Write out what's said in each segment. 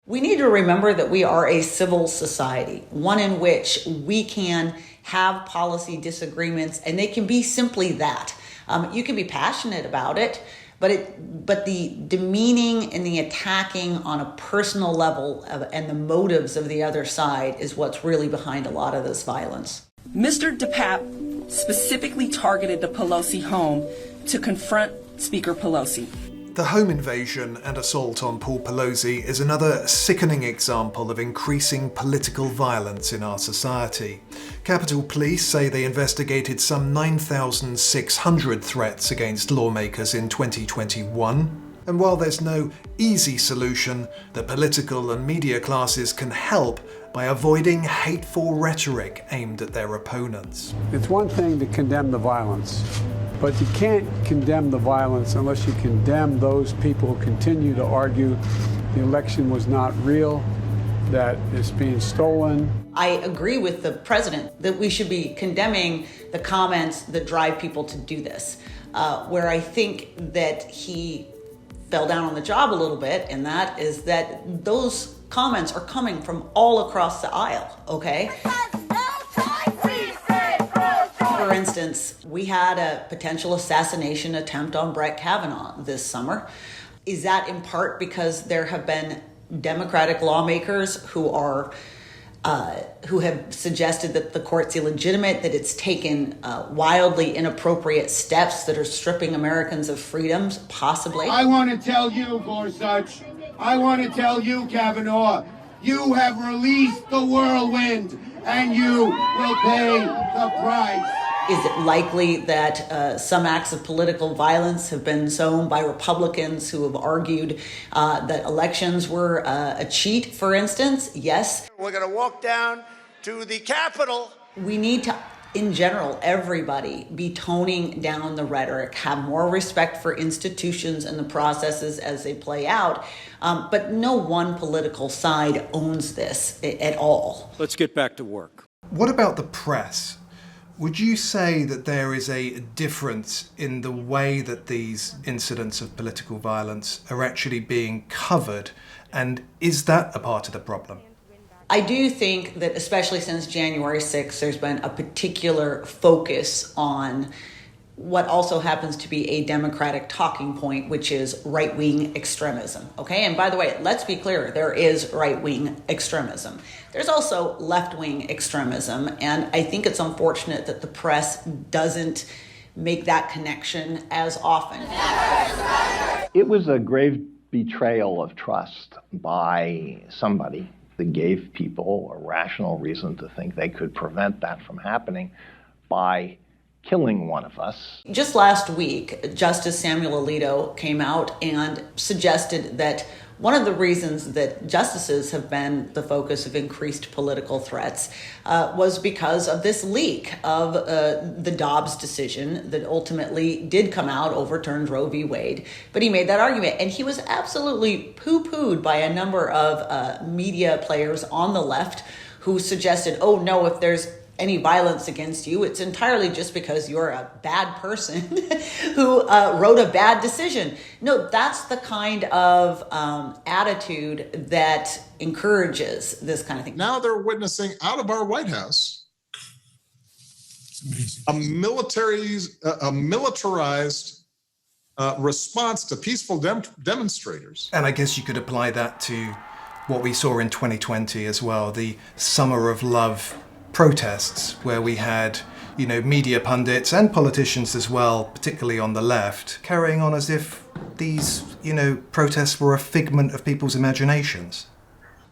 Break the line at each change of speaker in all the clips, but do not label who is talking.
We need to remember that we are a civil society, one in which we can have policy disagreements, and they can be simply that. You can be passionate about it, but the demeaning and the attacking on a personal level and the motives of the other side is what's really behind a lot of this violence.
Mr. DePape specifically targeted the Pelosi home to confront Speaker Pelosi.
The home invasion and assault on Paul Pelosi is another sickening example of increasing political violence in our society. Capitol Police say they investigated some 9,600 threats against lawmakers in 2021. And while there's no easy solution, the political and media classes can help by avoiding hateful rhetoric aimed at their opponents.
It's one thing to condemn the violence, but you can't condemn the violence unless you condemn those people who continue to argue the election was not real, that it's being stolen.
I agree with the president that we should be condemning the comments that drive people to do this. Where I think that he fell down on the job a little bit, and that is that those comments are coming from all across the aisle, okay? For instance, we had a potential assassination attempt on Brett Kavanaugh this summer. Is that in part because there have been Democratic lawmakers who have suggested that the court's illegitimate, that it's taken wildly inappropriate steps that are stripping Americans of freedoms, possibly?
I want to tell you, Gorsuch, I want to tell you, Kavanaugh, you have released the whirlwind, and you will pay the price.
Is it likely that some acts of political violence have been sown by Republicans who have argued that elections were a cheat, for instance? Yes.
We're going to walk down to the Capitol.
We need to, in general, everybody be toning down the rhetoric, have more respect for institutions and the processes as they play out. But no one political side owns this at all.
Let's get back to work.
What about the press? Would you say that there is a difference in the way that these incidents of political violence are actually being covered? And is that a part of the problem?
I do think that, especially since January 6th, there's been a particular focus on what also happens to be a Democratic talking point, which is right-wing extremism. Okay, and by the way, let's be clear, there is right-wing extremism. There's also left-wing extremism, and I think it's unfortunate that the press doesn't make that connection as often.
It was a grave betrayal of trust by somebody that gave people a rational reason to think they could prevent that from happening by killing one of us.
Just last week, Justice Samuel Alito came out and suggested that one of the reasons that justices have been the focus of increased political threats was because of this leak of the Dobbs decision that ultimately did come out, overturned Roe v. Wade. But he made that argument, and he was absolutely poo-pooed by a number of media players on the left who suggested, oh no, if there's any violence against you, it's entirely just because you're a bad person who wrote a bad decision. No, that's the kind of attitude that encourages this kind of thing.
Now they're witnessing out of our White House a militarized response to peaceful demonstrators.
And I guess you could apply that to what we saw in 2020 as well, the Summer of Love protests, where we had, media pundits and politicians as well, particularly on the left, carrying on as if these, protests were a figment of people's imaginations.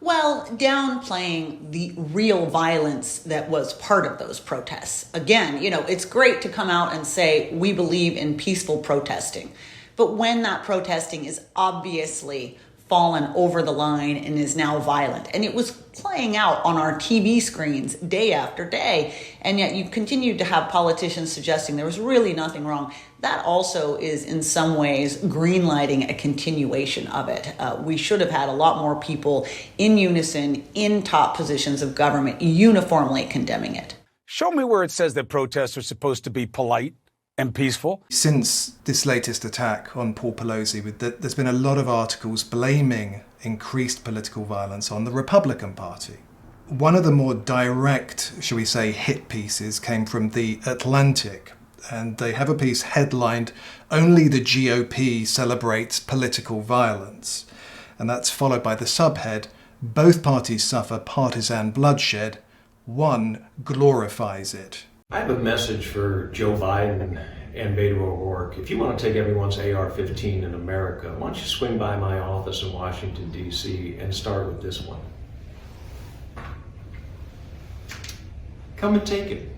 Well, downplaying the real violence that was part of those protests. Again, it's great to come out and say we believe in peaceful protesting. But when that protesting is obviously fallen over the line and is now violent, and it was playing out on our TV screens day after day, and yet you continued to have politicians suggesting there was really nothing wrong, that also is in some ways greenlighting a continuation of it. We should have had a lot more people in unison in top positions of government uniformly condemning it.
Show me where it says that protests are supposed to be polite and peaceful.
Since this latest attack on Paul Pelosi, there's been a lot of articles blaming increased political violence on the Republican Party. One of the more direct, shall we say, hit pieces came from The Atlantic, and they have a piece headlined, "Only the GOP Celebrates Political Violence." And that's followed by the subhead, "Both parties suffer partisan bloodshed. One glorifies it."
I have a message for Joe Biden and Beto O'Rourke. If you want to take everyone's AR-15 in America, why don't you swing by my office in Washington, D.C. and start with this one. Come and take it.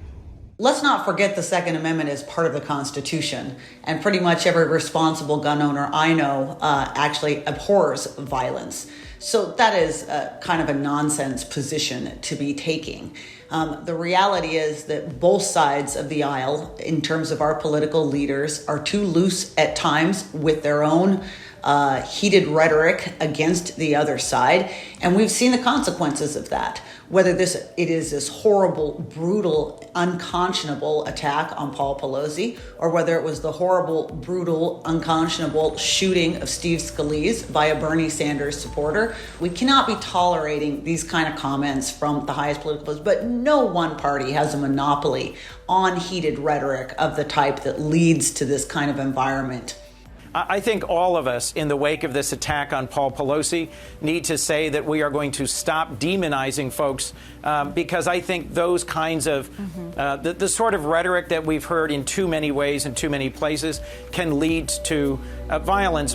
Let's not forget the Second Amendment is part of the Constitution, and pretty much every responsible gun owner I know actually abhors violence. So that is kind of a nonsense position to be taking. The reality is that both sides of the aisle, in terms of our political leaders, are too loose at times with their own heated rhetoric against the other side, and we've seen the consequences of that. Whether it is this horrible, brutal, unconscionable attack on Paul Pelosi, or whether it was the horrible, brutal, unconscionable shooting of Steve Scalise by a Bernie Sanders supporter, we cannot be tolerating these kind of comments from the highest political position. But no one party has a monopoly on heated rhetoric of the type that leads to this kind of environment.
I think all of us, in the wake of this attack on Paul Pelosi, need to say that we are going to stop demonizing folks because I think those kinds of the sort of rhetoric that we've heard in too many ways in too many places can lead to violence.